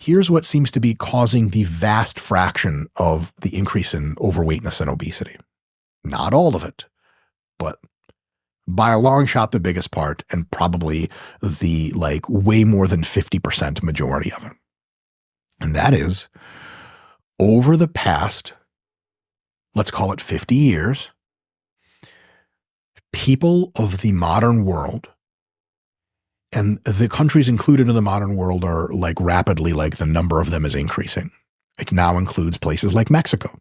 here's what seems to be causing the vast fraction of the increase in overweightness and obesity. Not all of it, but by a long shot, the biggest part, and probably the way more than 50% majority of it. And that is, over the past, let's call it 50 years, people of the modern world, and the countries included in the modern world are rapidly, the number of them is increasing. It now includes places like Mexico.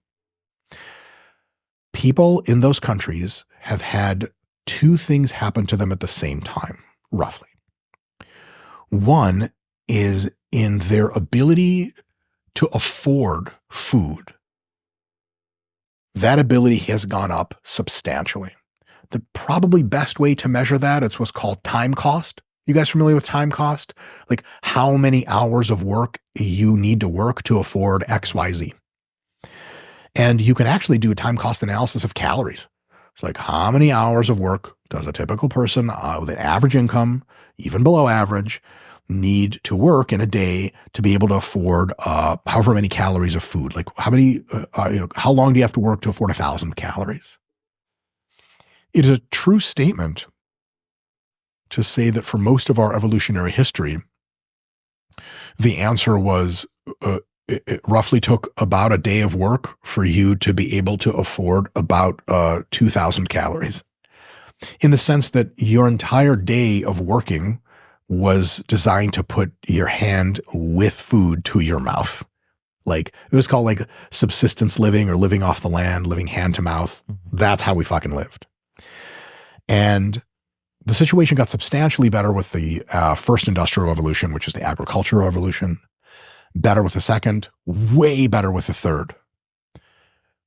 People in those countries have had two things happen to them at the same time, roughly. One is in their ability to afford food. That ability has gone up substantially. The probably best way to measure that, it's what's called time cost. You guys familiar with time cost? Like how many hours of work you need to work to afford XYZ. And you can actually do a time cost analysis of calories. It's like how many hours of work does a typical person with an average income, even below average, need to work in a day to be able to afford however many calories of food? Like how long do you have to work to afford 1,000 calories? It is a true statement to say that for most of our evolutionary history, the answer was it roughly took about a day of work for you to be able to afford about 2,000 calories. In the sense that your entire day of working was designed to put your hand with food to your mouth. It was called subsistence living or living off the land, living hand to mouth. That's how we fucking lived. And the situation got substantially better with the first industrial revolution, which is the agricultural revolution. Better with the second, way better with the third.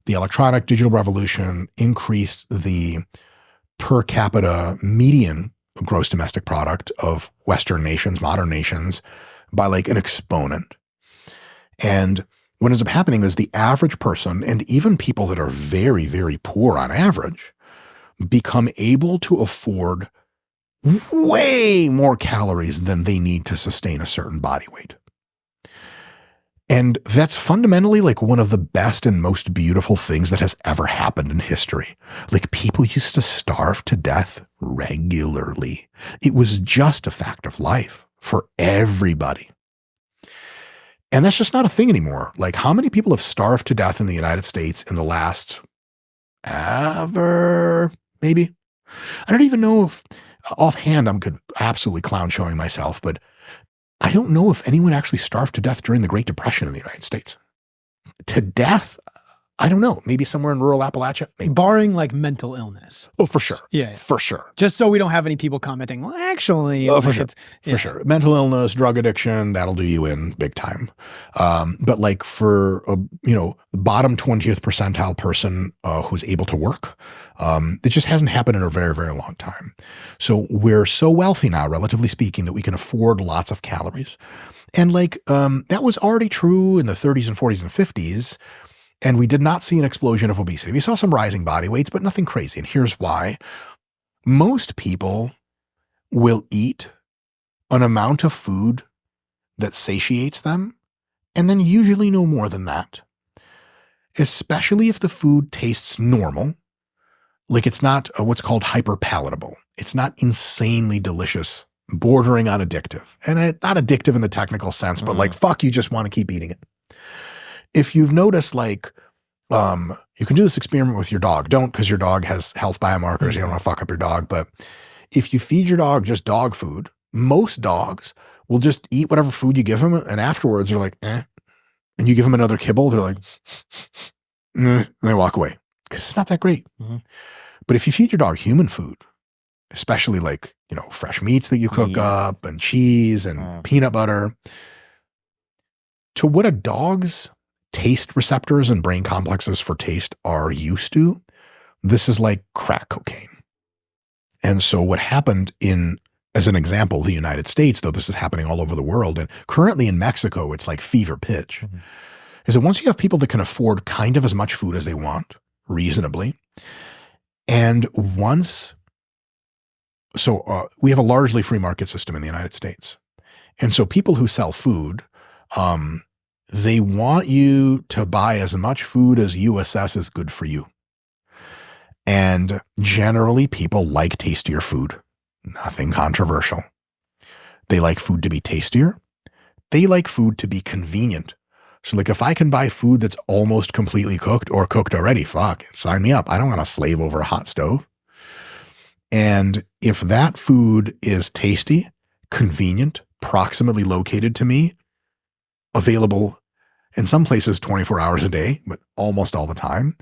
The electronic digital revolution increased the per capita median gross domestic product of Western nations, modern nations, by an exponent. And what ends up happening is the average person, and even people that are very, very poor on average, become able to afford way more calories than they need to sustain a certain body weight. And that's fundamentally one of the best and most beautiful things that has ever happened in history. People used to starve to death regularly. It was just a fact of life for everybody. And that's just not a thing anymore. How many people have starved to death in the United States in the last ever, maybe? I don't even know if offhand I'm absolutely clown showing myself, but I don't know if anyone actually starved to death during the Great Depression in the United States. To death? I don't know. Maybe somewhere in rural Appalachia. Maybe. Barring mental illness. Oh, for sure. Yeah. For sure. Just so we don't have any people commenting, well, actually. Oh, for sure. For sure. Mental illness, drug addiction, that'll do you in big time. But for, the bottom 20th percentile person who's able to work, it just hasn't happened in a very, very long time. So we're so wealthy now, relatively speaking, that we can afford lots of calories. And that was already true in the 30s and 40s and 50s. And we did not see an explosion of obesity. We saw some rising body weights, but nothing crazy. And here's why. Most people will eat an amount of food that satiates them, and then usually no more than that. Especially if the food tastes normal. It's not what's called hyperpalatable. It's not insanely delicious, bordering on addictive. And not addictive in the technical sense, but fuck, you just want to keep eating it. If you've noticed, you can do this experiment with your dog. Don't, because your dog has health biomarkers. You don't want to fuck up your dog. But if you feed your dog just dog food, most dogs will just eat whatever food you give them. And afterwards they're like, eh. And you give them another kibble. They're like, and they walk away because it's not that great. Mm-hmm. But if you feed your dog human food, especially fresh meats that you cook up and cheese and peanut butter, to what a dog's taste receptors and brain complexes for taste are used to, this is like crack cocaine. And so what happened as an example, the United States, though this is happening all over the world, and currently in Mexico, it's fever pitch, is that once you have people that can afford kind of as much food as they want, reasonably, and we have a largely free market system in the United States. And so people who sell food They want you to buy as much food as you assess is good for you. And generally, people like tastier food. Nothing controversial. They like food to be tastier. They like food to be convenient. So like if I can buy food that's almost completely cooked or cooked already, fuck, sign me up. I don't want to slave over a hot stove. And if that food is tasty, convenient, proximately located to me, available in some places 24 hours a day, but almost all the time,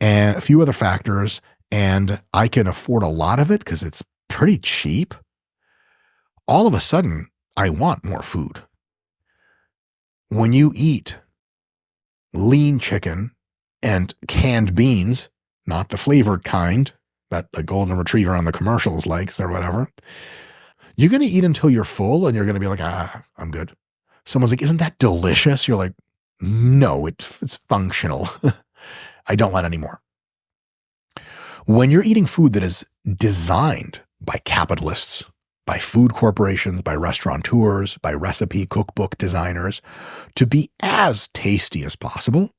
and a few other factors, and I can afford a lot of it because it's pretty cheap, all of a sudden, I want more food. When you eat lean chicken and canned beans, not the flavored kind that the golden retriever on the commercials likes or whatever, you're going to eat until you're full and you're going to be like, I'm good. Someone's like, isn't that delicious? You're like, no, it's functional. I don't want any more. When you're eating food that is designed by capitalists, by food corporations, by restaurateurs, by recipe cookbook designers to be as tasty as possible,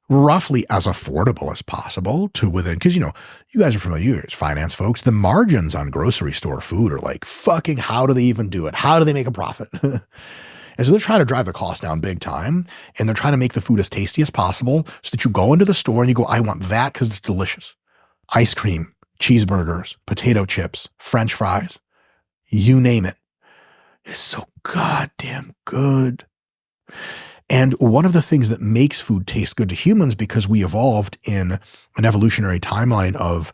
roughly as affordable as possible to within, because, you guys are familiar as finance folks, the margins on grocery store food are like, fucking, how do they even do it? How do they make a profit? And so they're trying to drive the cost down big time, and they're trying to make the food as tasty as possible so that you go into the store and you go, I want that because it's delicious. Ice cream, cheeseburgers, potato chips, French fries, you name it. It's so goddamn good. And one of the things that makes food taste good to humans, because we evolved in an evolutionary timeline of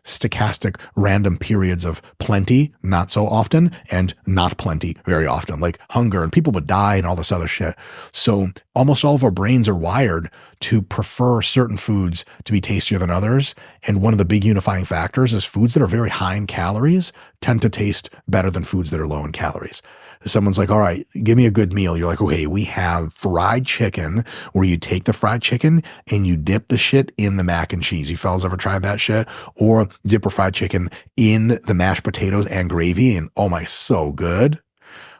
stochastic random periods of plenty, not so often, and not plenty very often, like hunger, and people would die and all this other shit. So almost all of our brains are wired to prefer certain foods to be tastier than others. And one of the big unifying factors is foods that are very high in calories tend to taste better than foods that are low in calories. Someone's like, all right, give me a good meal. You're like, okay, we have fried chicken, where you take the fried chicken and you dip the shit in the mac and cheese. You fellas ever tried that shit? Or dip a fried chicken in the mashed potatoes and gravy, and oh my, so good.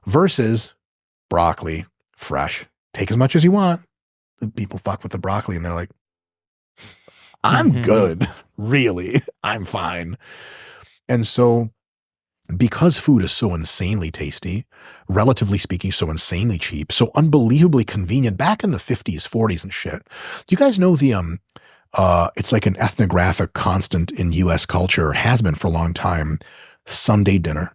Versus broccoli, fresh. Take as much as you want. The people fuck with the broccoli and they're like, I'm good. Really, I'm fine. And so, because food is so insanely tasty, relatively speaking, so insanely cheap, so unbelievably convenient, back in the 50s, 40s and shit, you guys know it's like an ethnographic constant in US culture, has been for a long time, Sunday dinner.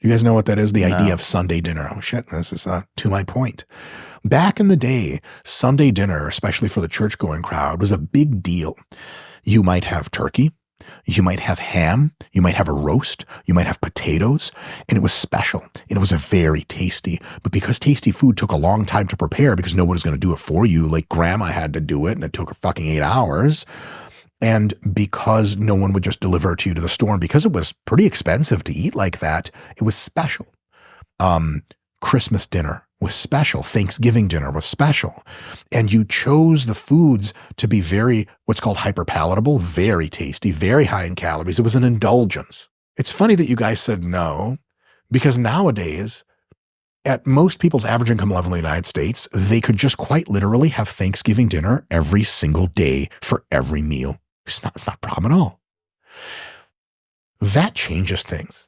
You guys know what that is? The idea of Sunday dinner. Oh shit, this is to my point. Back in the day, Sunday dinner, especially for the church-going crowd, was a big deal. You might have turkey, you might have ham, you might have a roast, you might have potatoes, and it was special, and it was a very tasty. But because tasty food took a long time to prepare, because no one was going to do it for you, like grandma had to do it, and it took her fucking 8 hours, and because no one would just deliver it to you to the store, and because it was pretty expensive to eat like that, it was special. Christmas dinner was special. Thanksgiving dinner was special. And you chose the foods to be very, what's called hyperpalatable, very tasty, very high in calories. It was an indulgence. It's funny that you guys said no, because nowadays, at most people's average income level in the United States, they could just quite literally have Thanksgiving dinner every single day for every meal. It's not a problem at all. That changes things.